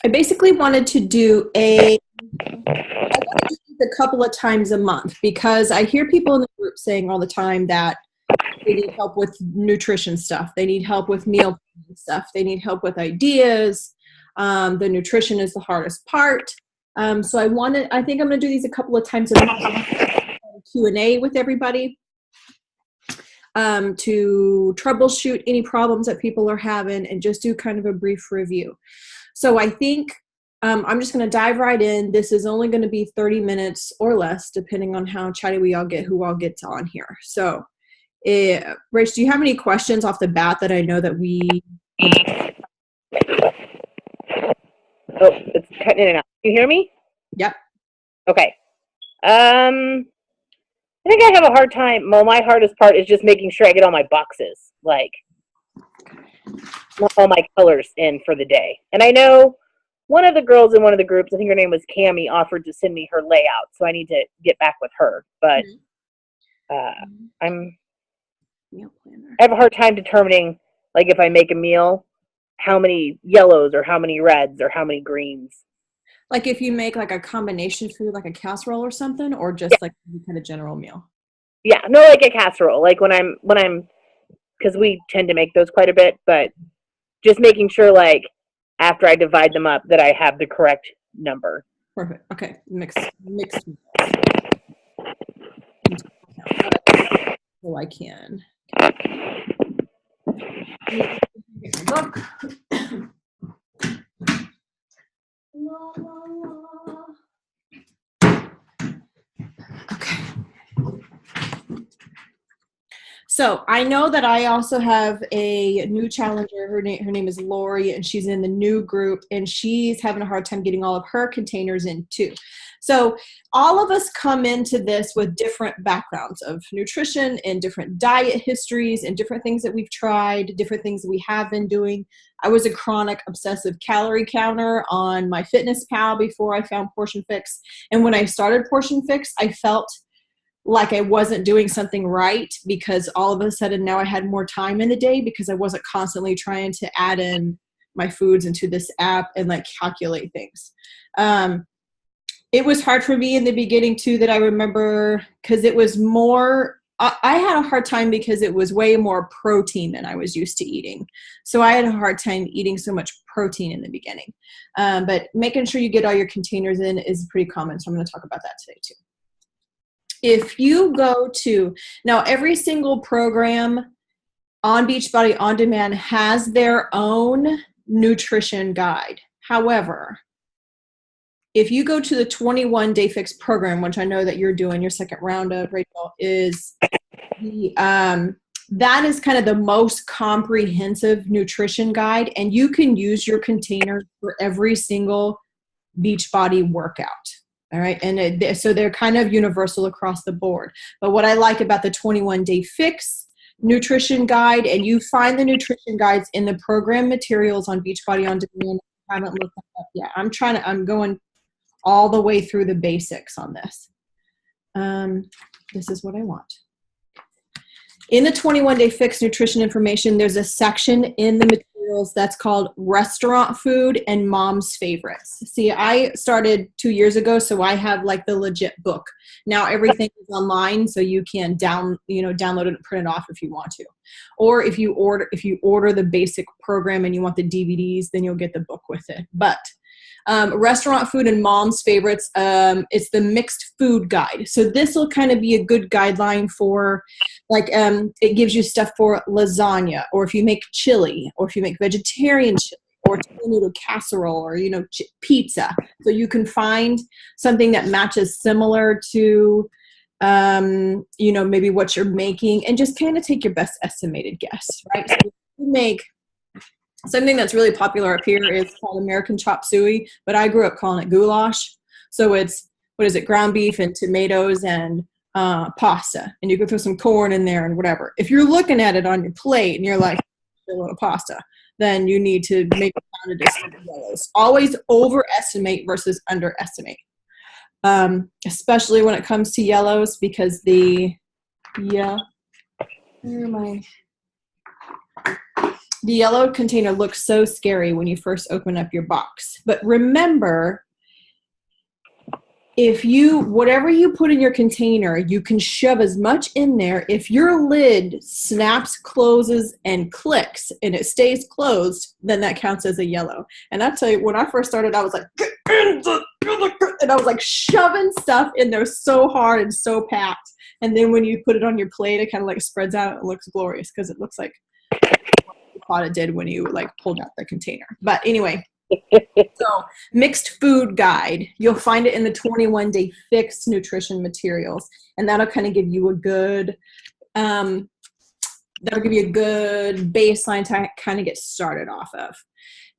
I basically wanted to do I wanted to do this a couple of times a month because I hear people in the group saying all the time that they need help with nutrition stuff. They need help with meal planning stuff. They need help with ideas. The nutrition is the hardest part. So I think I'm going to do these a couple of times a month, Q&A with everybody, to troubleshoot any problems that people are having and just do kind of a brief review. So I think I'm just going to dive right in. This is only going to be 30 minutes or less, depending on how chatty we all get, who all gets on here. So, Rach, do you have any questions off the bat that I know that we... Oh, it's cutting in and out. Can you hear me? Yep. Okay. I think I have a hard time. Well, my hardest part is just making sure I get all my boxes, like all my colors in for the day. And I know one of the girls in one of the groups, I think her name was Cammie, offered to send me her layout, so I need to get back with her. But I have a hard time determining, like, if I make a meal, how many yellows or how many reds or how many greens. Like if you make like a combination food, like a casserole or something, or just like any kind of general meal? Yeah, no, like a casserole. Like when I'm, because we tend to make those quite a bit, but just making sure, like, after I divide them up, that I have the correct number. Perfect. Okay. Mixed. So I can. Look. Okay. So I know that I also have a new challenger. Her name is Lori, and she's in the new group, and she's having a hard time getting all of her containers in too. So all of us come into this with different backgrounds of nutrition and different diet histories and different things that we've tried, different things that we have been doing. I was a chronic obsessive calorie counter on my Fitness Pal before I found Portion Fix. And when I started Portion Fix, I felt like I wasn't doing something right because all of a sudden now I had more time in the day because I wasn't constantly trying to add in my foods into this app and like calculate things. It was hard for me in the beginning too, that I remember, because it was more, I had a hard time because it was way more protein than I was used to eating. So I had a hard time eating so much protein in the beginning. But making sure you get all your containers in is pretty common. So I'm going to talk about that today too. If you go to, now every single program on Beachbody On Demand has their own nutrition guide. However, if you go to the 21-day fix program, which I know that you're doing your second round of, Rachel, is that is kind of the most comprehensive nutrition guide, and you can use your container for every single Beachbody workout. All right. And so they're kind of universal across the board. But what I like about the 21-day fix nutrition guide, and you find the nutrition guides in the program materials on Beachbody On Demand. I haven't looked that up yet. I'm going all the way through the basics on this. This is what I want. In the 21-day fix nutrition information, there's a section in the materials that's called restaurant food and mom's favorites. See, I started 2 years ago, so I have like the legit book. Now everything is online, so you can download it and print it off if you want to. Or if you order the basic program and you want the DVDs, then you'll get the book with it. But restaurant food and mom's favorites, it's the mixed food guide. So this will kind of be a good guideline for, like, it gives you stuff for lasagna, or if you make chili, or if you make vegetarian chili, or noodle casserole, or, pizza. So you can find something that matches similar to, maybe what you're making, and just kind of take your best estimated guess, right? So if you make something that's really popular up here is called American chop suey, but I grew up calling it goulash. So it's, ground beef and tomatoes and pasta, and you can throw some corn in there and whatever. If you're looking at it on your plate and you're like, a little pasta, then you need to make it down to distinct yellows. Always overestimate versus underestimate, especially when it comes to yellows, because the yellow container looks so scary when you first open up your box. But remember, whatever you put in your container, you can shove as much in there. If your lid snaps, closes, and clicks, and it stays closed, then that counts as a yellow. And I tell you, when I first started, I was like, and I was like shoving stuff in there so hard and so packed. And then when you put it on your plate, it kind of like spreads out. And it looks glorious because it looks like you thought it did when you like pulled out the container. But anyway. So mixed food guide, you'll find it in the 21-day fixed nutrition materials, and that'll kind of give you a good baseline to kind of get started off of.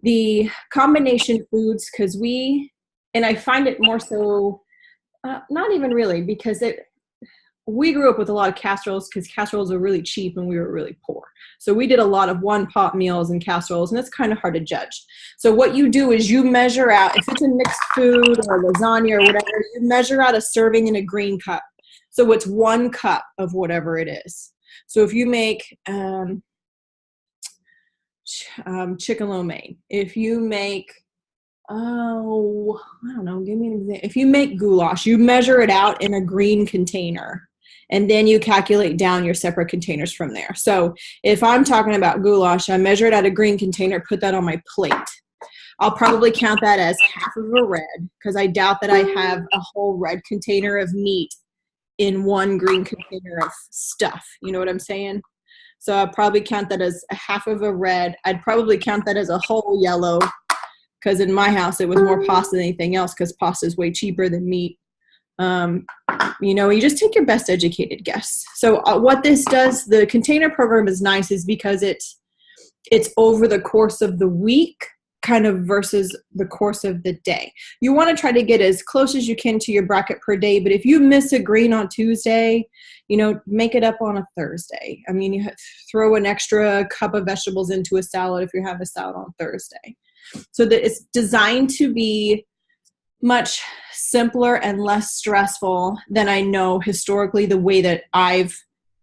The combination foods, because I find it more so, not even really, because we grew up with a lot of casseroles because casseroles are really cheap and we were really poor. So we did a lot of one-pot meals and casseroles, and it's kind of hard to judge. So what you do is you measure out, if it's a mixed food or lasagna or whatever, you measure out a serving in a green cup. So it's 1 cup of whatever it is. So if you make chicken lo mein, if you make, I don't know, give me an example. If you make goulash, you measure it out in a green container. And then you calculate down your separate containers from there. So if I'm talking about goulash, I measure it out a green container, put that on my plate. I'll probably count that as half of a red, because I doubt that I have a whole red container of meat in 1 green container of stuff. You know what I'm saying? So I'll probably count that as a half of a red. I'd probably count that as a whole yellow, because in my house it was more pasta than anything else, because pasta is way cheaper than meat. You just take your best educated guess. So what this does, the container program is nice, is because it's over the course of the week kind of versus the course of the day. You want to try to get as close as you can to your bracket per day, but if you miss a green on Tuesday, make it up on a Thursday. I mean, you throw an extra cup of vegetables into a salad if you have a salad on Thursday. So that it's designed to be much simpler and less stressful than I know historically the way that I've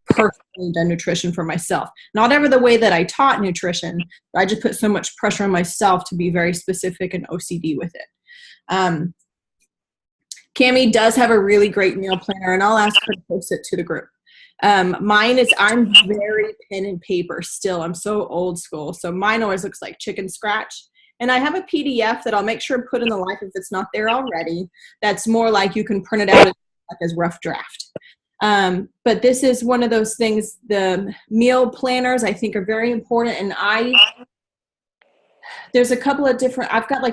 personally done nutrition for myself. Not ever the way that I taught nutrition, but I just put so much pressure on myself to be very specific and OCD with it. Cami does have a really great meal planner, and I'll ask her to post it to the group. Mine is, I'm very pen and paper still. I'm so old school. So mine always looks like chicken scratch. And I have a PDF that I'll make sure to put in the LYFE if it's not there already. That's more like you can print it out as rough draft. But this is one of those things, the meal planners I think are very important. And there's a couple of different, I've got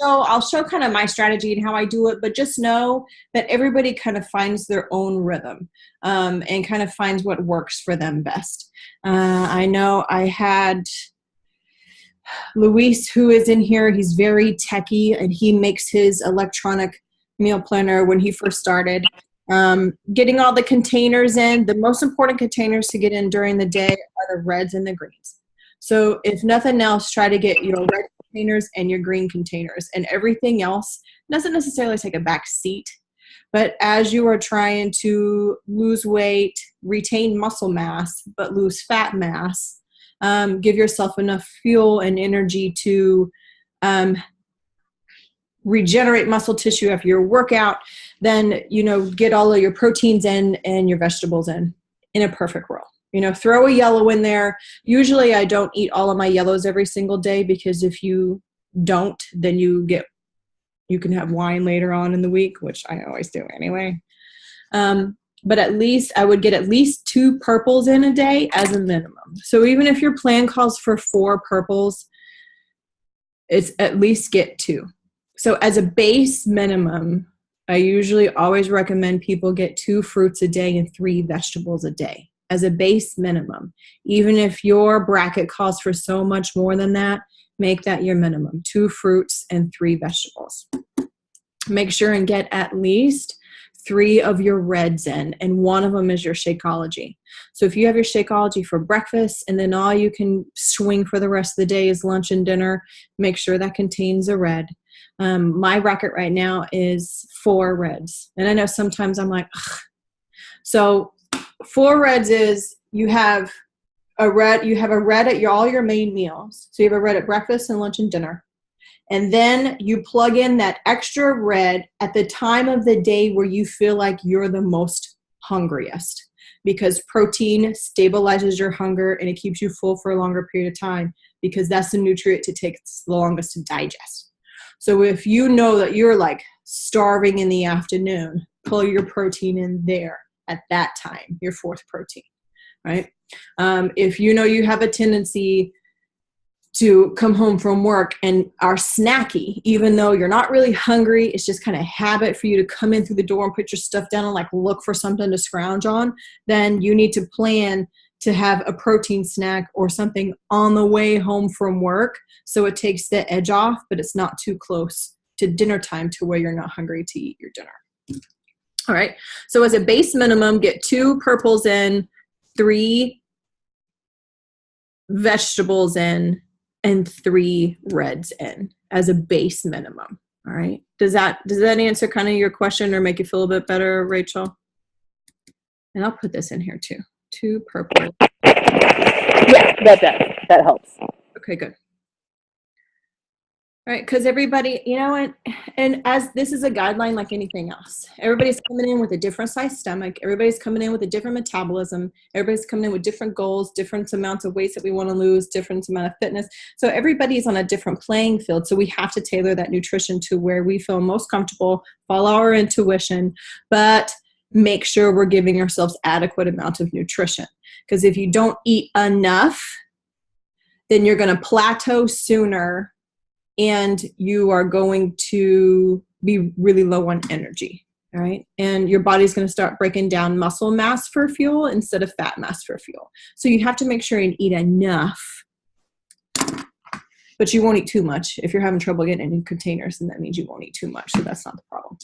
I'll show kind of my strategy and how I do it, but just know that everybody kind of finds their own rhythm, and kind of finds what works for them best. I know I had Luis, who is in here, he's very techie, and he makes his electronic meal planner when he first started. Getting all the containers in, the most important containers to get in during the day are the reds and the greens. So if nothing else, try to get your red containers and your green containers, and everything else doesn't necessarily take a back seat. But as you are trying to lose weight, retain muscle mass, but lose fat mass, give yourself enough fuel and energy to regenerate muscle tissue after your workout, then, get all of your proteins in and your vegetables in a perfect world. Throw a yellow in there. Usually I don't eat all of my yellows every single day, because if you don't, then you can have wine later on in the week, which I always do anyway. But at least I would get at least 2 purples in a day as a minimum. So even if your plan calls for 4 purples, it's at least get 2. So as a base minimum, I usually always recommend people get 2 fruits a day and 3 vegetables a day as a base minimum. Even if your bracket calls for so much more than that, make that your minimum, 2 fruits and 3 vegetables. Make sure and get at least 3 of your reds in, and 1 of them is your Shakeology. So if you have your Shakeology for breakfast, and then all you can swing for the rest of the day is lunch and dinner, make sure that contains a red. My bracket right now is 4 reds. And I know sometimes I'm like, ugh. So 4 reds is you have you have a red at all your main meals. So you have a red at breakfast and lunch and dinner. And then you plug in that extra red at the time of the day where you feel like you're the most hungriest, because protein stabilizes your hunger and it keeps you full for a longer period of time, because that's the nutrient to take the longest to digest. So if you know that you're like starving in the afternoon, pull your protein in there at that time, your fourth protein, right? If you know you have a tendency to come home from work and are snacky, even though you're not really hungry, it's just kind of habit for you to come in through the door and put your stuff down and like look for something to scrounge on, then you need to plan to have a protein snack or something on the way home from work, so it takes the edge off, but it's not too close to dinner time to where you're not hungry to eat your dinner. All right, so as a base minimum, get 2 purples in, 3 vegetables in, and 3 reds in as a base minimum. All right. Does that answer kind of your question or make you feel a bit better, Rachel? And I'll put this in here too. 2 purple. Yeah, that does. That helps. Okay, good. All right, because everybody, you know, and as this is a guideline like anything else, everybody's coming in with a different size stomach. Everybody's coming in with a different metabolism. Everybody's coming in with different goals, different amounts of weights that we want to lose, different amount of fitness. So everybody's on a different playing field. So we have to tailor that nutrition to where we feel most comfortable, follow our intuition, but make sure we're giving ourselves adequate amount of nutrition. Because if you don't eat enough, then you're going to plateau sooner and you are going to be really low on energy, all right? And your body's going to start breaking down muscle mass for fuel instead of fat mass for fuel. So you have to make sure you eat enough, but you won't eat too much. If you're having trouble getting any containers, then that means you won't eat too much, so that's not the problem.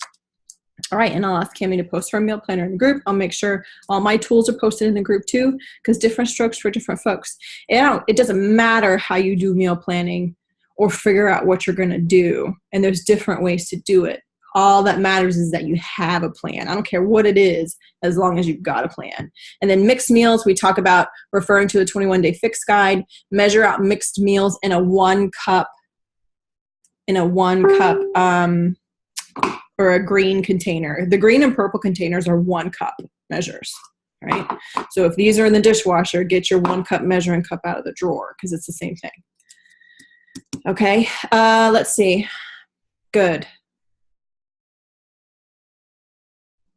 All right, and I'll ask Cami to post her meal planner in the group. I'll make sure all my tools are posted in the group too, because different strokes for different folks. It doesn't matter how you do meal planning or figure out what you're going to do, and there's different ways to do it. All that matters is that you have a plan. I don't care what it is, as long as you've got a plan. And then mixed meals, we talk about referring to the 21-day fix guide. Measure out mixed meals in a 1 cup, or a green container. The green and purple containers are 1 cup measures, right? So if these are in the dishwasher, get your 1 cup measuring cup out of the drawer, because it's the same thing. Okay, let's see. Good.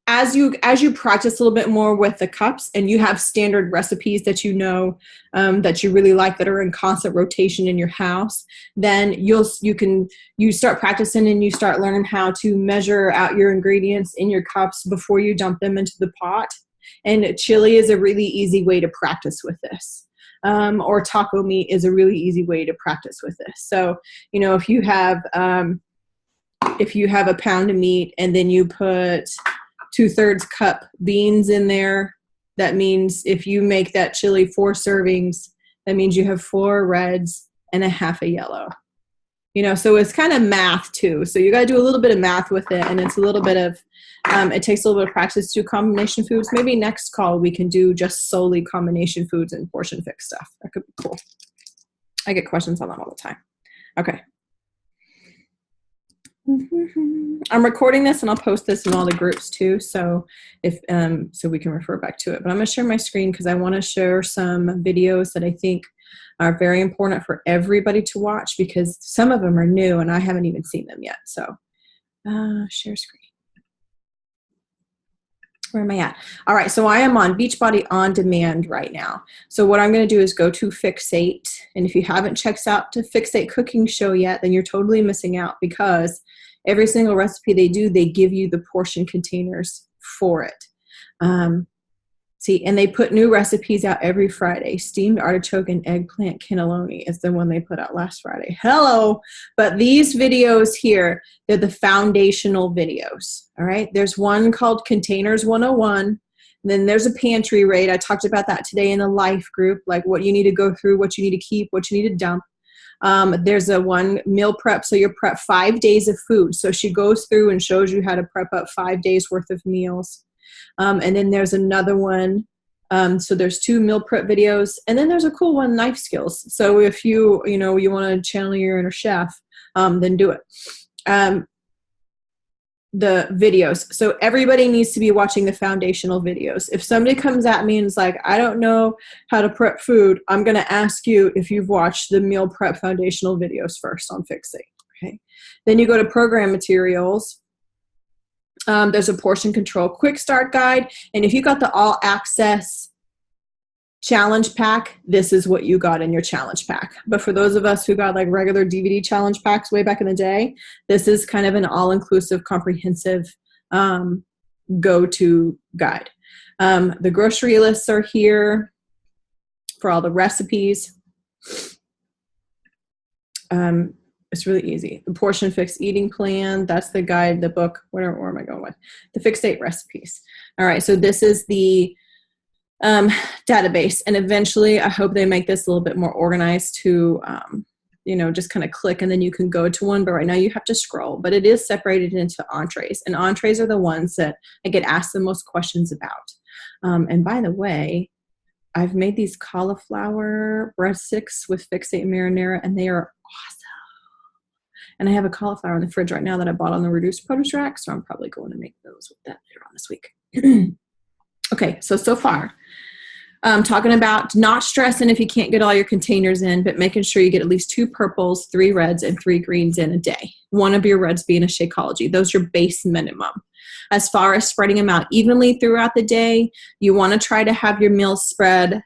As you practice a little bit more with the cups and you have standard recipes that you know that you really like that are in constant rotation in your house, then you start practicing and you start learning how to measure out your ingredients in your cups before you dump them into the pot. And chili is a really easy way to practice with this. Or taco meat is a really easy way to practice with this. So, you know, if you have a pound of meat and then you put 2/3 cup beans in there, that means if you make that chili 4 servings, that means you have 4 reds and a half a yellow. You know, so it's kind of math too. So you got to do a little bit of math with it, and it's a little bit of, it takes a little bit of practice to do combination foods. Maybe next call we can do just solely combination foods and portion fix stuff. That could be cool. I get questions on that all the time. Okay. I'm recording this and I'll post this in all the groups too, so if so we can refer back to it. But I'm going to share my screen because I want to share some videos that I think are very important for everybody to watch, because some of them are new and I haven't even seen them yet. So share screen. Where am I at? All right, so I am on Beachbody On Demand right now. So what I'm going to do is go to Fixate. And if you haven't checked out the Fixate cooking show yet, then you're totally missing out, because every single recipe they do, they give you the portion containers for it. See, and they put new recipes out every Friday. Steamed artichoke and eggplant cannelloni is the one they put out last Friday. Hello! But these videos here, they're the foundational videos, all right? There's one called Containers 101. And then there's a pantry raid. I talked about that today in the LYFE group, like what you need to go through, what you need to keep, what you need to dump. There's a one meal prep, so you prep 5 days of food. So she goes through and shows you how to prep up 5 days worth of meals. And then there's another one So there's 2 meal prep videos, and then there's a cool one, knife skills. So if you want to channel your inner chef, then do it. The videos. So everybody needs to be watching the foundational videos. If somebody comes at me and is like, I don't know how to prep food, I'm going to ask you if you've watched the meal prep foundational videos first on Fixate. Okay. Then you go to program materials. There's a portion control quick start guide. And if you got the all access challenge pack, this is what you got in your challenge pack. But for those of us who got like regular DVD challenge packs way back in the day, this is kind of an all-inclusive, comprehensive go-to guide. The grocery lists are here for all the recipes. It's really easy. The portion fixed eating plan, that's the guide, the book, where am I going with? The Fixate recipes. All right, so this is the database, and eventually I hope they make this a little bit more organized to just kind of click and then you can go to one, but right now you have to scroll. But it is separated into entrees, and entrees are the ones that I get asked the most questions about. And by the way, I've made these cauliflower breadsticks with Fixate marinara, and they are awesome. And I have a cauliflower in the fridge right now that I bought on the reduced produce rack, so I'm probably going to make those with that later on this week. Okay, so far, talking about not stressing if you can't get all your containers in, but making sure you get at least 2 purples, 3 reds, and 3 greens in a day. One of your reds being a Shakeology. Those are your base minimum. As far as spreading them out evenly throughout the day, you want to try to have your meals spread,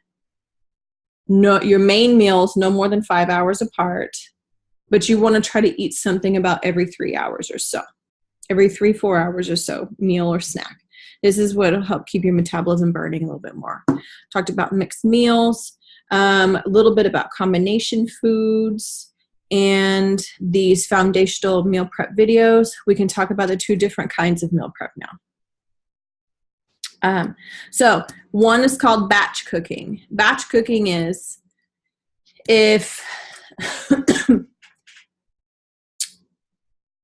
your main meals no more than 5 hours apart, but you want to try to eat something about every 3 hours or so. Every 3-4 hours or so, meal or snack. This is what will help keep your metabolism burning a little bit more. Talked about mixed meals, a little bit about combination foods, and these foundational meal prep videos. We can talk about the 2 different kinds of meal prep now. So one is called batch cooking. Batch cooking is if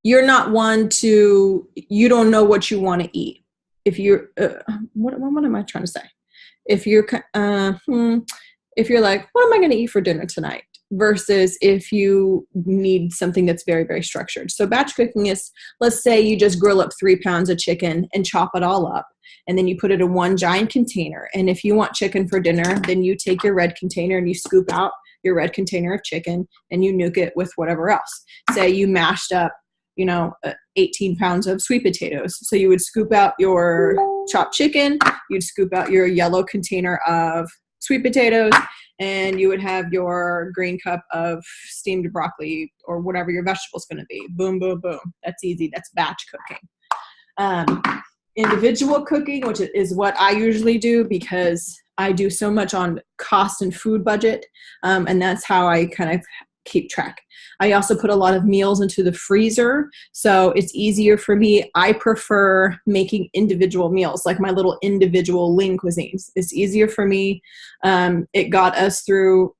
you're not one you don't know what you want to eat. If you're, what am I trying to say? If you're like, what am I going to eat for dinner tonight? Versus if you need something that's very, very structured. So batch cooking is, let's say you just grill up 3 pounds of chicken and chop it all up. And then you put it in one giant container. And if you want chicken for dinner, then you take your red container and you scoop out your red container of chicken and you nuke it with whatever else. Say you mashed up 18 pounds of sweet potatoes. So you would scoop out your chopped chicken, you'd scoop out your yellow container of sweet potatoes, and you would have your green cup of steamed broccoli or whatever your vegetable's going to be. Boom, boom, boom. That's easy. That's batch cooking. Individual cooking, which is what I usually do because I do so much on cost and food budget, and that's how I kind of keep track. I also put a lot of meals into the freezer, so it's easier for me. I prefer making individual meals, like my little individual lean cuisines. It's easier for me. It got us through.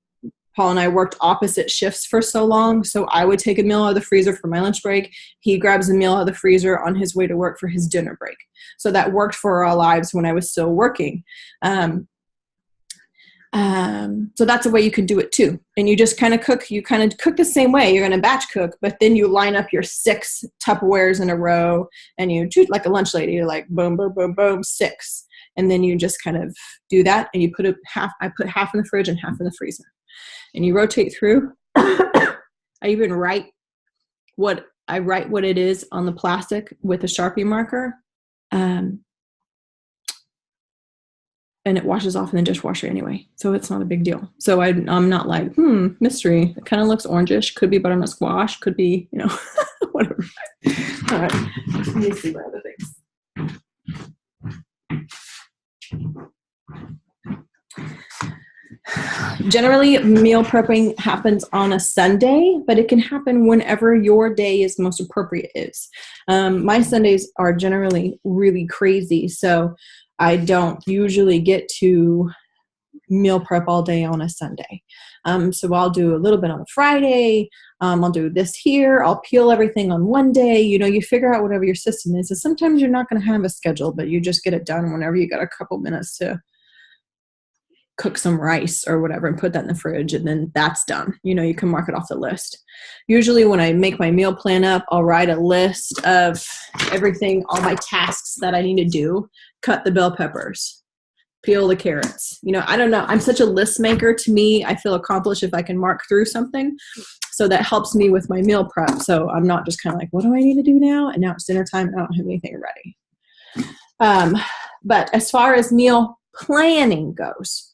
Paul and I worked opposite shifts for so long, so I would take a meal out of the freezer for my lunch break. He grabs a meal out of the freezer on his way to work for his dinner break. So that worked for our lives when I was still working. So that's a way you could do it too. And you just kind of cook the same way. You're going to batch cook, but then you line up your 6 Tupperwares in a row and you treat like a lunch lady. You're like boom, boom, boom, boom, 6. And then you just kind of do that. And you put I put half in the fridge and half in the freezer. And you rotate through. I even write what it is on the plastic with a Sharpie marker. And it washes off in the dishwasher anyway. So it's not a big deal. So I'm not like, mystery. It kind of looks orangish. Could be butternut squash. Could be, whatever. All right. Let me see my other things. Generally, meal prepping happens on a Sunday, but it can happen whenever your day is most appropriate is. My Sundays are generally really crazy, so I don't usually get to meal prep all day on a Sunday. So I'll do a little bit on a Friday. I'll do this here. I'll peel everything on one day. You figure out whatever your system is. And sometimes you're not going to have a schedule, but you just get it done whenever you got a couple minutes to cook some rice or whatever and put that in the fridge, and then that's done. You know, you can mark it off the list. Usually when I make my meal plan up, I'll write a list of everything, all my tasks that I need to do. Cut the bell peppers, peel the carrots. You know, I don't know. I'm such a list maker. To me, I feel accomplished if I can mark through something. So that helps me with my meal prep. So I'm not just kind of like, what do I need to do now? And now it's dinner time and I don't have anything ready. But as far as meal planning goes,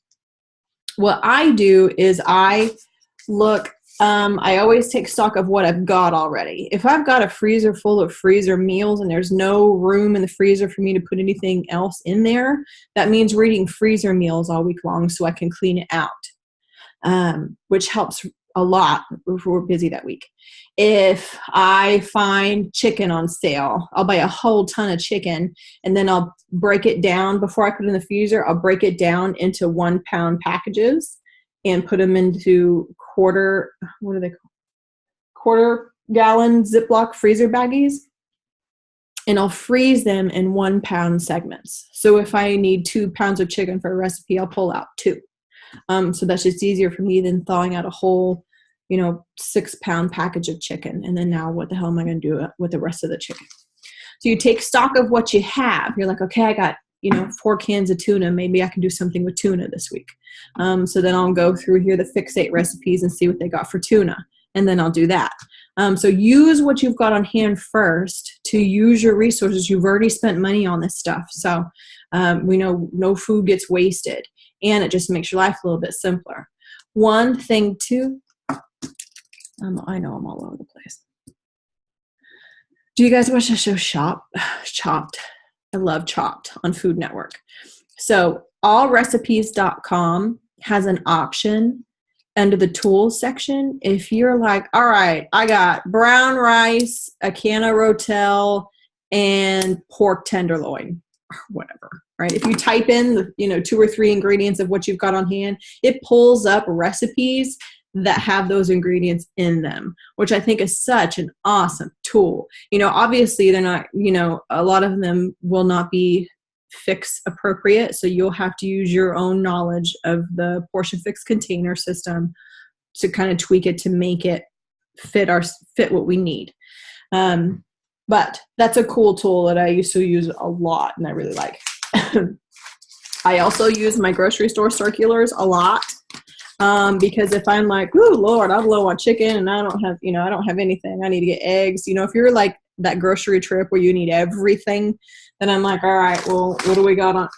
what I do is I always take stock of what I've got already. If I've got a freezer full of freezer meals and there's no room in the freezer for me to put anything else in there, that means we're eating freezer meals all week long so I can clean it out, which helps a lot if we're busy that week. If I find chicken on sale, I'll buy a whole ton of chicken and then I'll break it down before I put it in the freezer. I'll break it down into 1 pound packages and put them into quarter gallon Ziploc freezer baggies. And I'll freeze them in 1 pound segments. So if I need 2 pounds of chicken for a recipe, I'll pull out 2. So that's just easier for me than thawing out a whole, 6 pound package of chicken. And then now what the hell am I going to do with the rest of the chicken? So you take stock of what you have. You're like, okay, I got, 4 cans of tuna. Maybe I can do something with tuna this week. So then I'll go through here, the Fix8 recipes and see what they got for tuna. And then I'll do that. So use what you've got on hand first to use your resources. You've already spent money on this stuff. So we know no food gets wasted. And it just makes your life a little bit simpler. One thing too, I know I'm all over the place. Do you guys watch the show Chopped? I love Chopped on Food Network. So allrecipes.com has an option under the tools section. If you're like, all right, I got brown rice, a can of Rotel, and pork tenderloin, or whatever, right? If you type in the 2 or 3 ingredients of what you've got on hand, it pulls up recipes that have those ingredients in them, which I think is such an awesome tool. Obviously they're not, a lot of them will not be Fix appropriate. So you'll have to use your own knowledge of the Portion Fix container system to kind of tweak it to make it fit what we need. But that's a cool tool that I used to use a lot and I really like. I also use my grocery store circulars a lot. Because if I'm like, oh Lord, I'm low on chicken and I don't have anything, I need to get eggs. If you're like that grocery trip where you need everything, then I'm like, all right, well, what do we got?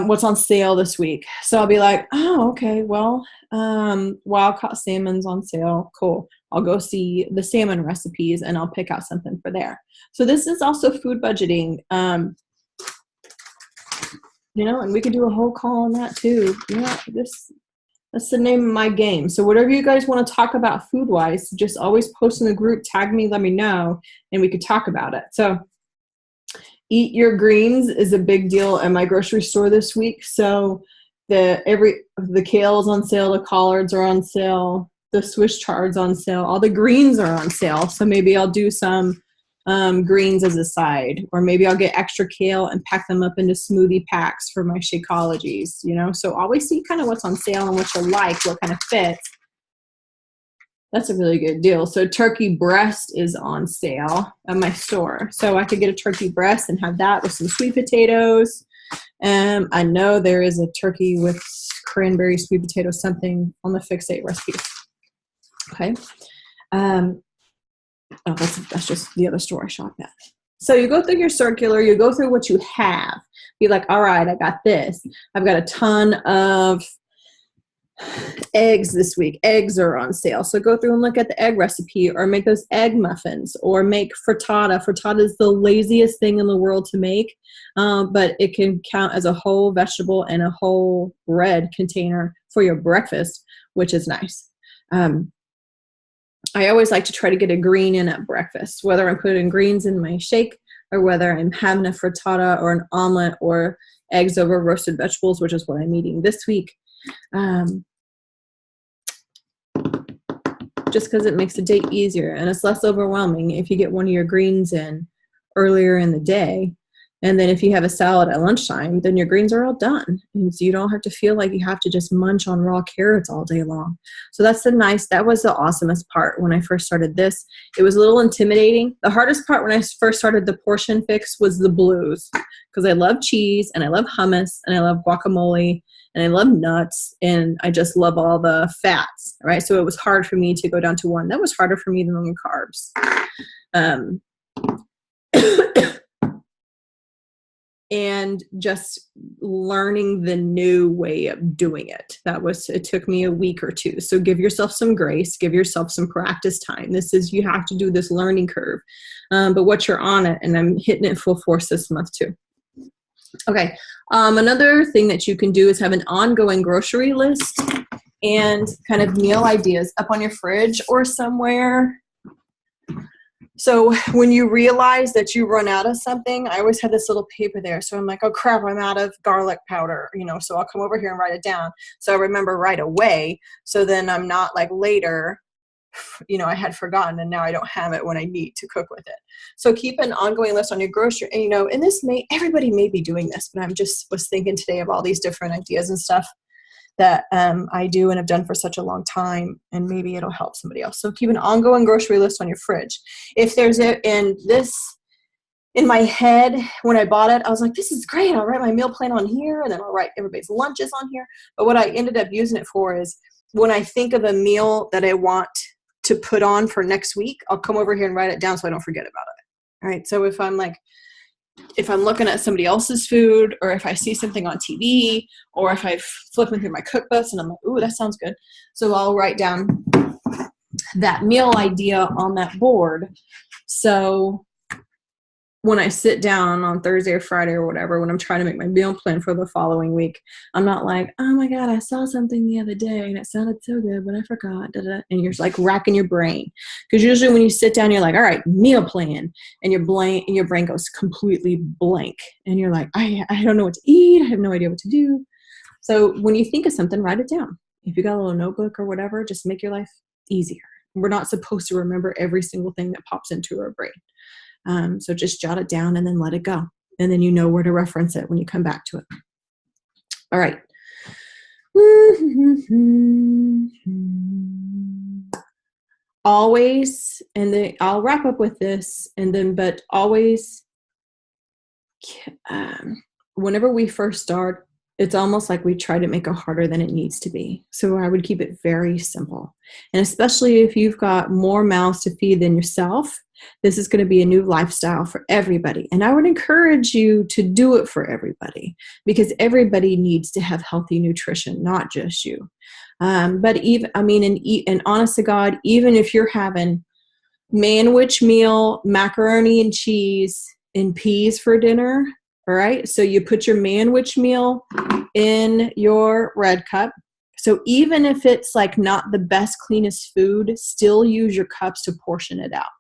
What's on sale this week? So I'll be like, oh, okay, well, wild caught salmon's on sale. Cool. I'll go see the salmon recipes and I'll pick out something for there. So this is also food budgeting. And we could do a whole call on that too. That's the name of my game. So whatever you guys want to talk about food-wise, just always post in the group, tag me, let me know, and we could talk about it. So eat your greens is a big deal at my grocery store this week. So the kale is on sale, the collards are on sale, the Swiss chard's on sale, all the greens are on sale. So maybe I'll do some greens as a side, or maybe I'll get extra kale and pack them up into smoothie packs for my Shakeologies, so always see kind of what's on sale and what you like, what kind of fits. That's a really good deal. So turkey breast is on sale at my store. So I could get a turkey breast and have that with some sweet potatoes. I know there is a turkey with cranberry, sweet potato, something on the Fix8 recipe. Okay. Oh, that's just the other store I shop at. So you go through your circular, you go through what you have. Be like, all right, I got this. I've got a ton of eggs this week. Eggs are on sale. So go through and look at the egg recipe, or make those egg muffins, or make frittata. Frittata is the laziest thing in the world to make, but it can count as a whole vegetable and a whole bread container for your breakfast, which is nice. I always like to try to get a green in at breakfast, whether I'm putting greens in my shake or whether I'm having a frittata or an omelet or eggs over roasted vegetables, which is what I'm eating this week. Just because it makes the day easier and it's less overwhelming if you get one of your greens in earlier in the day And then if you have a salad at lunchtime, then your greens are all done. And so you don't have to feel like you have to just munch on raw carrots all day long. So that was the awesomest part when I first started this. It was a little intimidating. The hardest part when I first started the portion fix was the blues, because I love cheese and I love hummus and I love guacamole and I love nuts and I just love all the fats, right? So it was hard for me to go down to one. That was harder for me than the carbs. And just learning the new way of doing it. It took me a week or two. So give yourself some grace, give yourself some practice time. You have to do this learning curve. But once you're on it, and I'm hitting it full force this month too. Okay. Another thing that you can do is have an ongoing grocery list and kind of meal ideas up on your fridge or somewhere. So when you realize that you run out of something, I always have this little paper there. So I'm like, oh crap, I'm out of garlic powder, so I'll come over here and write it down. So I remember right away. So then I'm not like later, I had forgotten and now I don't have it when I need to cook with it. So keep an ongoing list on your grocery, and everybody may be doing this, but was thinking today of all these different ideas and stuff that I do and have done for such a long time, and maybe it'll help somebody else. So keep an ongoing grocery list on your fridge. If there's in my head, when I bought it, I was like, this is great. I'll write my meal plan on here, and then I'll write everybody's lunches on here. But what I ended up using it for is when I think of a meal that I want to put on for next week, I'll come over here and write it down so I don't forget about it. All right. So if I'm looking at somebody else's food, or if I see something on TV, or if I'm flipping through my cookbooks and I'm like, ooh, that sounds good. So I'll write down that meal idea on that board. So when I sit down on Thursday or Friday or whatever, when I'm trying to make my meal plan for the following week, I'm not like, oh my God, I saw something the other day and it sounded so good, but I forgot. And you're like racking your brain. Because usually when you sit down, you're like, all right, meal plan. And your brain goes completely blank. And you're like, I don't know what to eat. I have no idea what to do. So when you think of something, write it down. If you got a little notebook or whatever, just make your life easier. We're not supposed to remember every single thing that pops into our brain. So just jot it down and then let it go. And then you know where to reference it when you come back to it. All right. Always, and then I'll wrap up with this, but always, whenever we first start, it's almost like we try to make it harder than it needs to be. So I would keep it very simple. And especially if you've got more mouths to feed than yourself, this is going to be a new lifestyle for everybody. And I would encourage you to do it for everybody, because everybody needs to have healthy nutrition, not just you. But and honest to God, even if you're having manwich meal, macaroni and cheese, and peas for dinner, all right? So you put your manwich meal in your red cup. So even if it's like not the best, cleanest food, still use your cups to portion it out.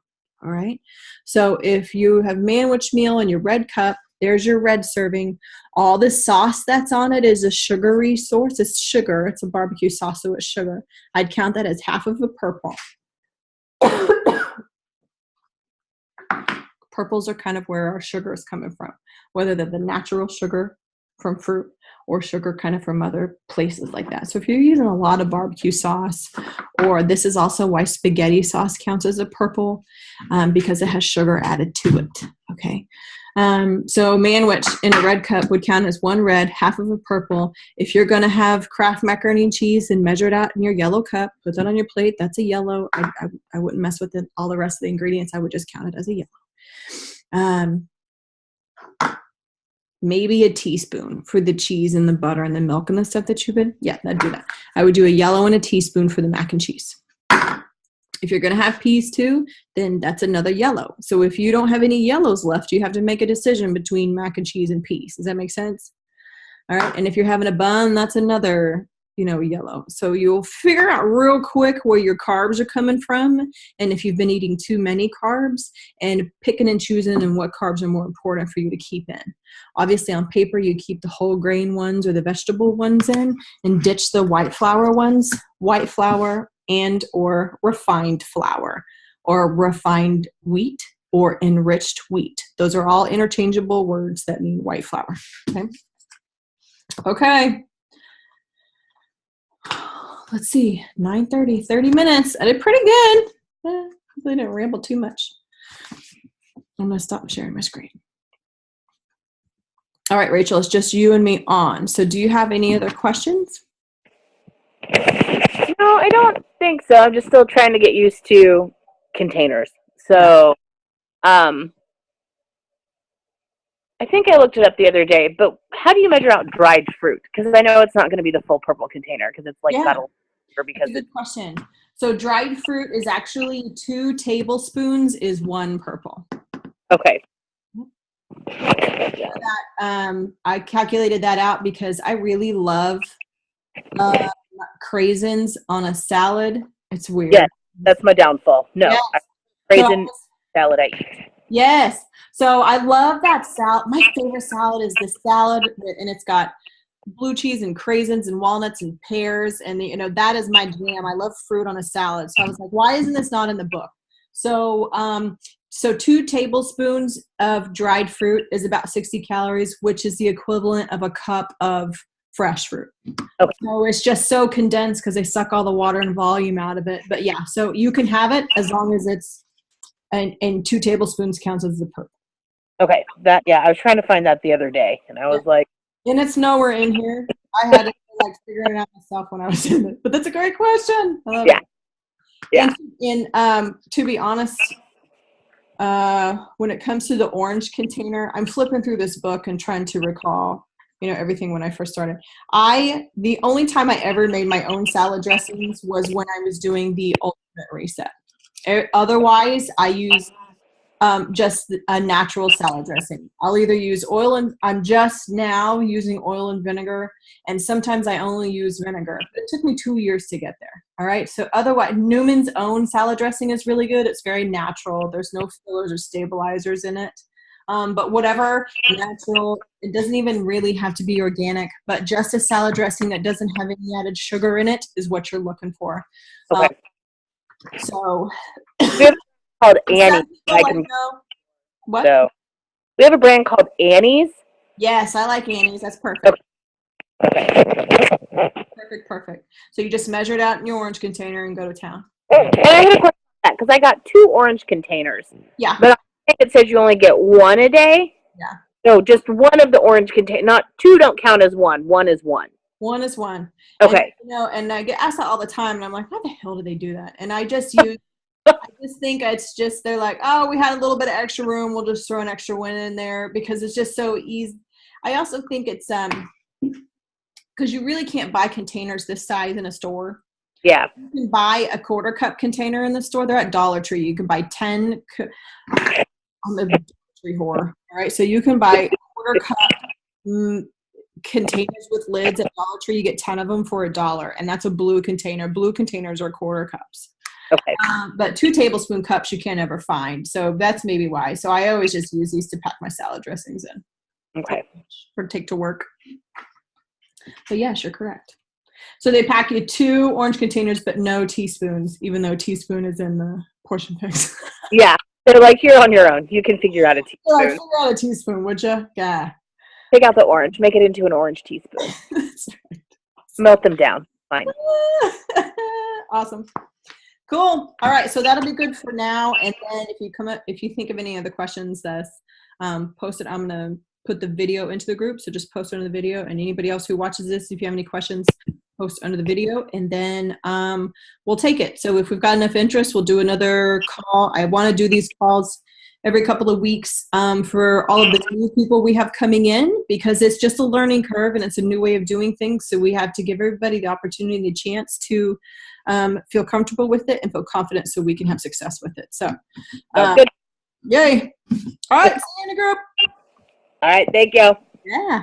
All right. So if you have manwich meal in your red cup, there's your red serving. All the sauce that's on it is a sugary source. It's sugar. It's a barbecue sauce, so it's sugar. I'd count that as half of a purple. Purples are kind of where our sugar is coming from, whether they're the natural sugar from fruit or sugar kind of from other places like that. So if you're using a lot of barbecue sauce, or this is also why spaghetti sauce counts as a purple, because it has sugar added to it. Okay. So manwich in a red cup would count as one red, half of a purple. If you're going to have Kraft macaroni and cheese, and measure it out in your yellow cup, put that on your plate. That's a yellow. I wouldn't mess with it. All the rest of the ingredients, I would just count it as a yellow. Maybe a teaspoon for the cheese and the butter and the milk and the stuff that you've been. Yeah, I'd do that. I would do a yellow and a teaspoon for the mac and cheese. If you're going to have peas too, then that's another yellow. So if you don't have any yellows left, you have to make a decision between mac and cheese and peas. Does that make sense? All right. And if you're having a bun, that's another, yellow. So you'll figure out real quick where your carbs are coming from. And if you've been eating too many carbs, and picking and choosing and what carbs are more important for you to keep in. Obviously on paper, you keep the whole grain ones or the vegetable ones in, and ditch the white flour ones. White flour and or refined flour or refined wheat or enriched wheat. Those are all interchangeable words that mean white flour. Okay. Let's see, 9:30, 30 minutes. I did pretty good. I didn't ramble too much. I'm going to stop sharing my screen. All right, Rachel, it's just you and me on. So do you have any other questions? No, I don't think so. I'm just still trying to get used to containers. So, I think I looked it up the other day, but how do you measure out dried fruit? Because I know it's not going to be the full purple container because it's like got a That's a good question. So dried fruit is actually 2 tablespoons is 1 purple. Okay. I calculated that out because I really love craisins on a salad. It's weird. Yes, that's my downfall. No, yes. Craisin salad I eat. Yes. So I love that salad. My favorite salad is this salad, and it's got blue cheese and craisins and walnuts and pears, and that is my jam. I love fruit on a salad. So I was like, why isn't this not in the book? So 2 tablespoons of dried fruit is about 60 calories, which is the equivalent of a cup of fresh fruit. Okay. So it's just so condensed because they suck all the water and volume out of it. But yeah, so you can have it as long as it's, and 2 tablespoons counts as the purple. Okay, I was trying to find that the other day, and I was like, and it's nowhere in here. I had to figure it out myself when I was in it. But that's a great question. I love it. Yeah. And to be honest, when it comes to the orange container, I'm flipping through this book and trying to recall, everything when I first started. The only time I ever made my own salad dressings was when I was doing the Ultimate Reset. Otherwise, I use just a natural salad dressing. I'll either use oil and I'm just now using oil and vinegar, and sometimes I only use vinegar. It took me 2 years to get there. All right. So otherwise, Newman's own salad dressing is really good. It's very natural. There's no fillers or stabilizers in it. But whatever natural, it doesn't even really have to be organic, but just a salad dressing that doesn't have any added sugar in it is what you're looking for. Okay. So called Annie's. What? So we have a brand called Annie's. Yes, I like Annie's. That's perfect. Okay. Perfect. So you just measure it out in your orange container and go to town. And I had a question because I got 2 orange containers. Yeah. But I think it says you only get 1 a day. Yeah. No, just 1 of the orange container. Not 2 don't count as 1. 1 is 1. 1 is 1. Okay. And, and I get asked that all the time, and I'm like, how the hell do they do that? And I just use. I just think it's just they're like, oh, we had a little bit of extra room. We'll just throw an extra 1 in there because it's just so easy. I also think it's because you really can't buy containers this size in a store. Yeah. You can buy a 1/4 cup container in the store. They're at Dollar Tree. You can buy 10. I'm a Dollar Tree whore. All right. So you can buy 1/4 cup containers with lids at Dollar Tree. You get 10 of them for $1. And that's a blue container. Blue containers are 1/4 cups. Okay. But 2 tablespoon cups you can't ever find. So that's maybe why. So I always just use these to pack my salad dressings in. Okay. Or take to work. But yes, you're correct. So they pack you 2 orange containers, but no teaspoons, even though teaspoon is in the portion picks. Yeah. They're like, you're on your own. You can figure out a teaspoon. Like, figure out a teaspoon, would you? Yeah. Take out the orange. Make it into an orange teaspoon. That's right. Melt them down. Fine. Awesome. Cool. All right. So that'll be good for now. And then if you think of any other questions, post it. I'm going to put the video into the group. So just post it under the video. And anybody else who watches this, if you have any questions, post under the video. And then we'll take it. So if we've got enough interest, we'll do another call. I want to do these calls every couple of weeks for all of the new people we have coming in, because it's just a learning curve and it's a new way of doing things. So we have to give everybody the opportunity and the chance to feel comfortable with it and feel confident so we can have success with it. So, good. Yay. All right. See you in the group. All right. Thank you. Yeah.